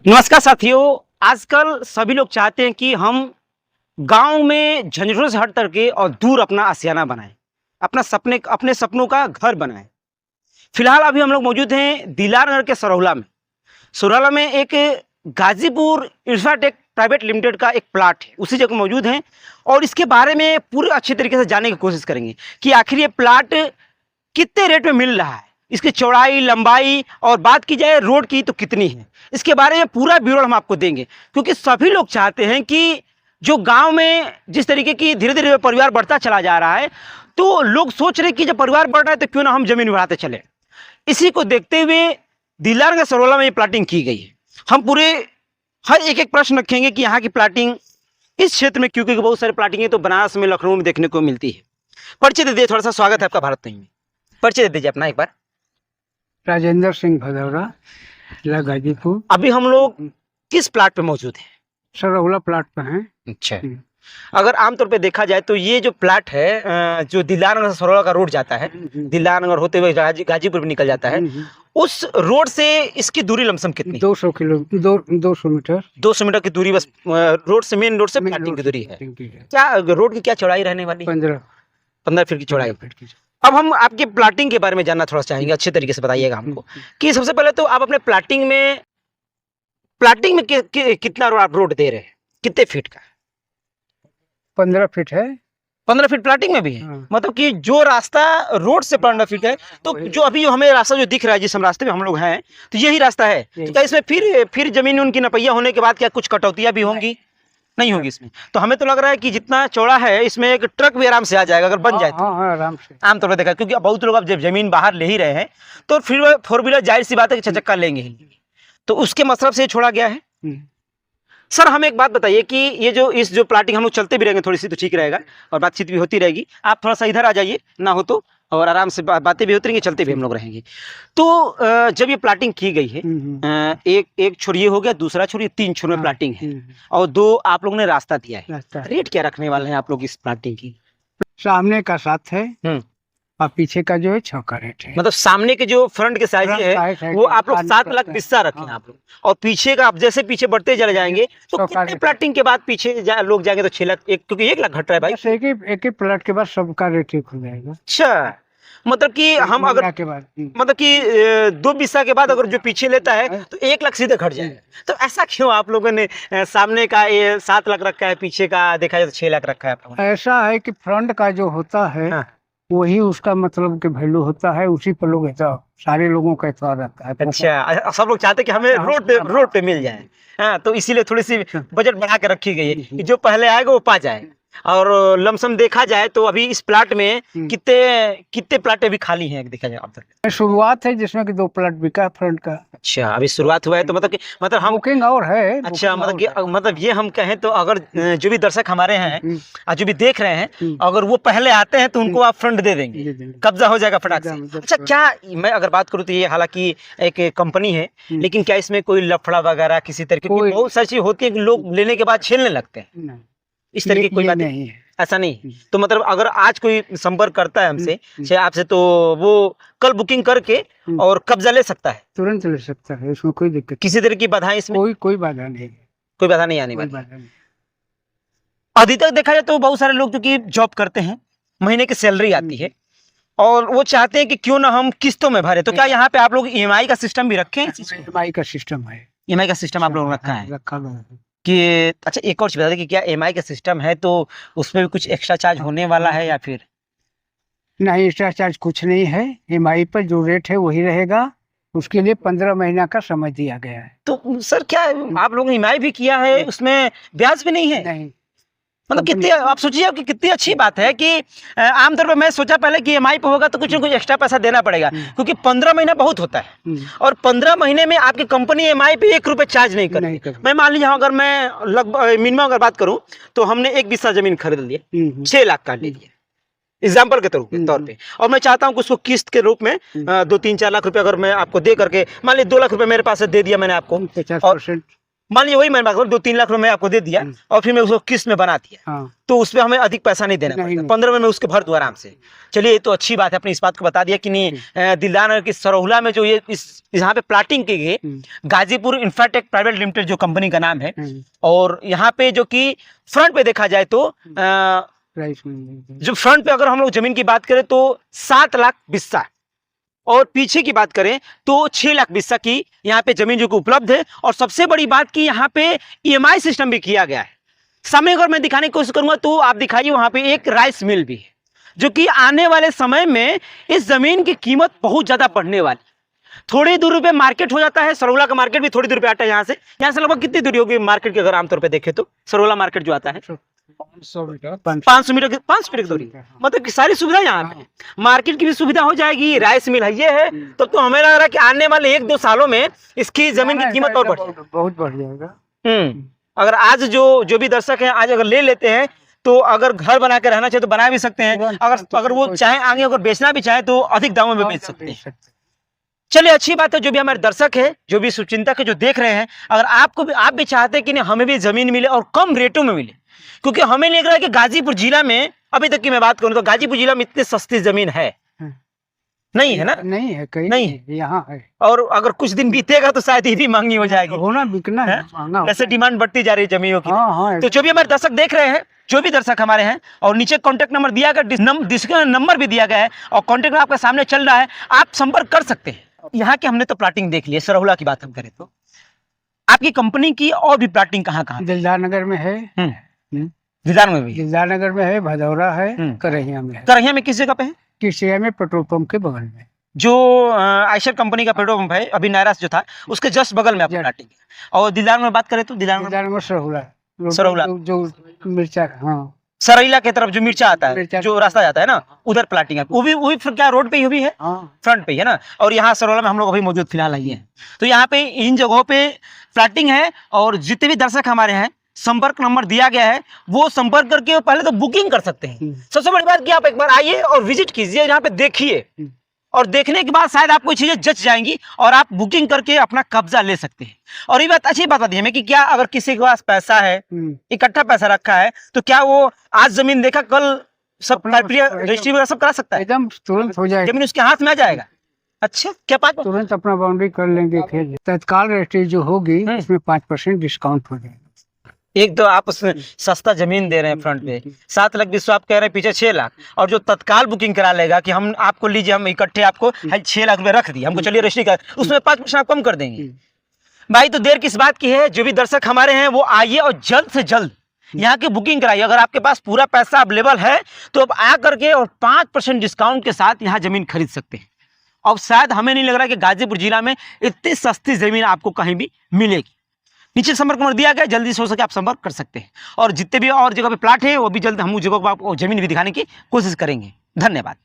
नमस्कार साथियों। आजकल सभी लोग चाहते हैं कि हम गांव में झंझटों से हट करके और दूर अपना आशियाना बनाएं, अपने सपनों का घर बनाएं। फिलहाल अभी हम लोग मौजूद हैं दिलार नगर के सरौला में। सरौला में एक गाजीपुर इंफ्राटेक प्राइवेट लिमिटेड का एक प्लाट है, उसी जगह मौजूद हैं और इसके बारे में पूरे अच्छे तरीके से जानने की कोशिश करेंगे कि आखिर ये प्लाट कितने रेट में मिल रहा है, इसकी चौड़ाई लंबाई और बात की जाए रोड की तो कितनी है। इसके बारे में पूरा विवरण हम आपको देंगे, क्योंकि सभी लोग चाहते हैं कि जो गांव में जिस तरीके की धीरे धीरे परिवार बढ़ता चला जा रहा है, तो लोग सोच रहे हैं कि जब परिवार बढ़ रहा है तो क्यों ना हम जमीन बढ़ाते चले। इसी को देखते हुए दिलार के सरौला में ये प्लाटिंग की गई है। हम पूरे हर एक प्रश्न रखेंगे कि यहाँ की प्लाटिंग इस क्षेत्र में, क्योंकि बहुत सारी प्लाटिंग तो बनारस में, लखनऊ में देखने को मिलती है। परिचय दे दीजिए, थोड़ा सा स्वागत है आपका भारत में। परिचय दे दीजिए अपना एक बार। राजेंद्र सिंह भदौरा, जिला गाजीपुर। अभी हम लोग किस प्लाट पे मौजूद हैं? सरौला प्लाट पे हैं। अच्छा, अगर आमतौर पे देखा जाए तो ये जो प्लाट है, जो दिलार नगर से सरौला का रोड जाता है, दिलार नगर होते हुए गाजीपुर भी निकल जाता है, उस रोड से इसकी दूरी लमसम कितनी? 200 मीटर। 200 मीटर की दूरी बस रोड से, मेन रोड से प्लाटिंग की दूरी है। क्या रोड की क्या चौड़ाई रहने वाली? 15 फीट की चौड़ाई। अब हम आपके प्लाटिंग के बारे में जानना थोड़ा चाहेंगे, अच्छे तरीके से बताइएगा हमको कि सबसे पहले तो आप अपने प्लाटिंग में कितना आप रोड दे रहे हैं, कितने फीट का? 15 फीट है। 15 फीट प्लाटिंग में भी है। हाँ। मतलब कि जो रास्ता रोड से 15 फीट है, तो जो अभी हमें रास्ता जो दिख रहा है, जिस हम रास्ते में हम लोग हैं, तो यही रास्ता है। तो क्या इसमें फिर जमीन उनकी नपैया होने के बाद क्या कुछ कटौतियां भी होंगी? नहीं होगी इसमें। तो हमें तो लग रहा है कि जितना चौड़ा है इसमें एक ट्रक भी आराम से आ जाएगा अगर बन जाए तो। हाँ, आराम से। आमतौर पर देखा, क्योंकि बहुत लोग अब जब जमीन बाहर ले ही रहे हैं तो फिर 4 व्हीलर जाहिर सी बात है कि 6 चक्का लेंगे ही, तो उसके मसरफ से छोड़ा गया है। सर हमें एक बात बताइए कि ये जो प्लाटिंग हम लोग चलते भी रहेंगे थोड़ी सी तो ठीक रहेगा और बातचीत भी होती रहेगी। आप थोड़ा सा इधर आ जाइए ना हो तो, और आराम से बातें भी होती रहेंगी, चलते भी हम लोग रहेंगे। तो जब ये प्लाटिंग की गई है, एक छोर ये हो गया, दूसरा छोर, ये 3 छोर में प्लाटिंग है और 2 आप लोगों ने रास्ता दिया है। रेट क्या रखने वाले हैं आप लोग इस प्लाटिंग की? सामने का 7 है और पीछे का जो है 6 का रेट है। मतलब सामने के जो फ्रंट के साइज है वो आप लोग 7 लाख पिस्सा रखें आप लोग, और पीछे का आप जैसे पीछे बढ़ते चले जाएंगे तो कितने प्लाटिंग के बाद पीछे लोग जाएंगे तो 6 लाख, क्योंकि 1 लाख घट रहा है भाई। एक ही प्लाट के बाद सबका रेट एक हो जाएगा। अच्छा, मतलब कि हम अगर के बाद मतलब कि 2 बिस्सा के बाद अगर जो पीछे लेता है तो 1 लाख सीधे घट जाएगा। तो ऐसा क्यों आप लोगों ने सामने का ये 7 लाख रखा है, पीछे का देखा जाए तो 6 लाख रखा है आप लोगों ने? ऐसा है कि फ्रंट का जो होता है वही उसका मतलब कि वैल्यू होता है, उसी पर लोग ऐसा सारे लोगों का ऐसा रहता है। अच्छा, सब लोग चाहते हैं कि हमें रोड पे मिल जाए। हाँ, तो इसीलिए थोड़ी सी बजट बढ़ा के रखी गई है कि जो पहले आएगा वो पा जाए। और लमसम देखा जाए तो अभी इस प्लाट में कितने प्लाट अभी खाली हैं देखा जाए अब तक? शुरुआत है जिसमें कि 2 प्लाट बिका फ्रंट का। अच्छा, अभी शुरुआत हुआ है, तो मतलब हम बुकिंग और है। अच्छा, मतलब ये हम कहें तो अगर जो भी दर्शक हमारे हैं और जो भी देख रहे हैं, अगर वो पहले आते हैं तो उनको आप फ्रंट दे देंगे, कब्जा हो जाएगा फटाक से। अच्छा, क्या मैं अगर बात करूँ तो ये हालांकि एक कंपनी है, लेकिन क्या इसमें कोई लफड़ा वगैरह किसी तरह की? बहुत सारी चीज होती है कि लोग लेने के बाद छीनने लगते हैं, इस तरह की कोई बात नहीं है? ऐसा नहीं। तो मतलब अगर आज कोई संपर्क करता है हमसे, चाहे आपसे, तो वो कल बुकिंग करके और कब्जा ले सकता है? तुरंत ले सकता है, इसमें कोई दिक्कत, किसी तरह की बाधा इसमें? कोई बाधा नहीं, कोई बाधा नहीं आने वाली। अधिकतर देखा जाए तो बहुत सारे लोग जो कि जॉब करते हैं, महीने की सैलरी आती है और वो चाहते हैं कि क्यों ना हम किस्तों में भरे, तो क्या यहाँ पे आप लोग EMI का सिस्टम भी रखे हैं? EMI का सिस्टम है। EMI का सिस्टम आप लोग रखा है कि? अच्छा, एक और चीज बता दें कि क्या EMI का सिस्टम है तो उसमें भी कुछ एक्स्ट्रा चार्ज होने वाला है या फिर नहीं? एक्स्ट्रा चार्ज कुछ नहीं है, EMI पर जो रेट है वही रहेगा। उसके लिए 15 महीना का समय दिया गया है। तो सर क्या आप लोगों ने EMI भी किया है, उसमें ब्याज भी नहीं है? नहीं। मतलब कितनी, आप सोचिए कि कितनी अच्छी बात है कि आमतौर पर मैं सोचा पहले कि EMI पे होगा तो कुछ ना कुछ एक्स्ट्रा पैसा देना पड़ेगा, क्योंकि 15 महीना बहुत होता है और 15 महीने में आपकी कंपनी EMI पे 1 रुपए चार्ज नहीं करती। मैं मान लीजिए अगर मैं लगभग मिनिमम अगर बात करूं तो हमने 1 बिस्सा जमीन खरीद ली, 6 लाख का ले लिया एग्जाम्पल के तौर पे, और मैं चाहता हूँ कि उसको किस्त के रूप में 2-3-4 लाख रुपए अगर मैं आपको दे करके, मान लीजिए 2 लाख रुपए मेरे पास से दे दिया मैंने आपको, 50%। मान लीजिए वही मैंने बात करूं 2-3 लाख रुपए आपको दे दिया और फिर मैं उसको किस्त में बना दिया, हाँ तो उस पे हमें अधिक पैसा नहीं देना नहीं, पड़ता, नहीं। 15 में मैं उसके भर दूं आराम से। चलिए ये तो अच्छी बात है, आपने इस बात को बता दिया कि नहीं दिलदार नगर की सरहुला में जो ये इस यहाँ पे प्लाटिंग की गई, गाजीपुर इंफ्राटेक प्राइवेट लिमिटेड जो कंपनी का नाम है, और यहाँ पे जो कि फ्रंट पे देखा जाए तो राइस मिल जो फ्रंट पे अगर हम लोग जमीन की बात करें तो 7 लाख बिस्सा, और पीछे की बात करें तो 6 लाख बिस्सा की यहाँ पे जमीन जो कि उपलब्ध है। और सबसे बड़ी बात कि यहाँ पे ईएमआई सिस्टम भी किया गया है। सामने अगर मैं दिखाने की कोशिश करूंगा तो आप दिखाइए, वहां पे एक राइस मिल भी है, जो कि आने वाले समय में इस जमीन की कीमत बहुत ज्यादा बढ़ने वाली। थोड़ी दूरी पे मार्केट हो जाता है, सरौला का मार्केट भी थोड़ी दूर पे आता है। यहाँ से लगभग कितनी दूरी होगी मार्केट की, अगर आमतौर पे देखें तो सरौला मार्केट जो आता है 500 मीटर 500 मीटर की दूरी, मतलब कि सारी सुविधा यहाँ पे, मार्केट की भी सुविधा हो जाएगी, राइस मिल है ये है। तब तो हमें लग रहा है कि आने वाले 1-2 सालों में इसकी जमीन की कीमत और बढ़ जाएगी, बहुत बढ़ जाएगा। अगर आज जो भी दर्शक हैं आज अगर ले लेते हैं तो अगर घर बना के रहना चाहे तो बना भी सकते हैं, अगर वो चाहे आगे अगर बेचना भी चाहे तो अधिक दामों में बेच सकते हैं। चलिए अच्छी बात है, जो भी हमारे दर्शक है, जो भी शुभचिंतक है, जो देख रहे हैं, अगर आप भी चाहते हैं कि नहीं हमें भी जमीन मिले और कम रेटों में मिले, क्योंकि हमें लग रहा है कि गाजीपुर जिला में अभी तक की मैं बात करूं तो गाजीपुर जिला में इतनी सस्ती जमीन है नहीं, है ना? नहीं है, कहीं नहीं यहाँ है, और अगर कुछ दिन बीतेगा तो शायद ये भी महंगी हो जाएगी, होना बिकना है, महंगा ऐसे डिमांड बढ़ती जा रही है जमीनों की। हाँ, तो जो भी हमारे दर्शक देख रहे हैं, जो भी दर्शक हमारे हैं, और नीचे कॉन्टेक्ट नंबर दिया गया, डिस्क्रिप्शन नंबर भी दिया गया है और कॉन्टेक्ट आपके सामने चल रहा है, आप संपर्क कर सकते हैं। यहाँ के हमने तो प्लाटिंग देख ली है, सरहुला की बात हम करें तो आपकी कंपनी की और भी प्लाटिंग कहाँ कहाँ? दिलदार नगर में है, दिलदार में भी, दिलदार नगर में है, भदौरा है, करहिया में है। करहिया में किस जगह पे है? किसिया में पेट्रोल पंप के बगल में, जो आयशर कंपनी का पेट्रोल पंप है अभी नायरास जो था उसके जस्ट बगल में आपकी प्लाटिंग है। और दिलदार में बात करें तो दिलदार में सरहुला जो मिर्चा, हाँ सरैला की तरफ जो मिर्चा आता है, जो रास्ता जाता है ना, उधर प्लाटिंग है, वो भी क्या रोड पे ही भी है, फ्रंट पे ही है ना। और यहाँ सरौला में हम लोग अभी मौजूद फिलहाल आई हैं, तो यहाँ पे इन जगहों पे प्लाटिंग है। और जितने भी दर्शक हमारे हैं, संपर्क नंबर दिया गया है, वो संपर्क करके पहले तो बुकिंग कर सकते हैं। सबसे बड़ी बात कि आप एक बार आइए और विजिट कीजिए, यहाँ पे देखिए, और देखने के बाद शायद आपको चीजें जच जाएंगी और आप बुकिंग करके अपना कब्जा ले सकते हैं। और ये बात अच्छी बात आती है हमें कि क्या अगर किसी के पास पैसा है, इकट्ठा पैसा रखा है, तो क्या वो आज जमीन देखा कल सब रजिस्ट्री वगैरह सब करा सकता है, एकदम तुरंत हो जाएगा, जमीन उसके हाथ में आ जाएगा। अच्छा, क्या बात? तुरंत अपना बाउंड्री कर लेंगे, खेल तत्काल रजिस्ट्री जो होगी उसमें 5% डिस्काउंट हो जाएगा। एक तो आप उसमें सस्ता जमीन दे रहे हैं फ्रंट पे 7 लाख बिस्वा, आप कह रहे हैं पीछे 6 लाख, और जो तत्काल बुकिंग करा लेगा कि हम आपको लीजिए, हम इकट्ठे आपको 6 लाख रुपए रख दिए, हमको चलिए रजिस्ट्री कर, उसमें 5% आप कम कर देंगे। भाई तो देर किस बात की है, जो भी दर्शक हमारे हैं वो आइए और जल्द से जल्द यहाँ की बुकिंग कराइए। अगर आपके पास पूरा पैसा अवेलेबल है तो आप आ करके और 5% डिस्काउंट के साथ यहाँ जमीन खरीद सकते हैं। और शायद हमें नहीं लग रहा कि गाजीपुर जिला में इतनी सस्ती जमीन आपको कहीं भी मिलेगी। नीचे संपर्क नंबर दिया गया, जल्दी से हो सके आप संपर्क कर सकते हैं। और जितने भी और जगह पे प्लाट है वो भी जल्द हम उस जगह को आपको जमीन भी दिखाने की कोशिश करेंगे। धन्यवाद।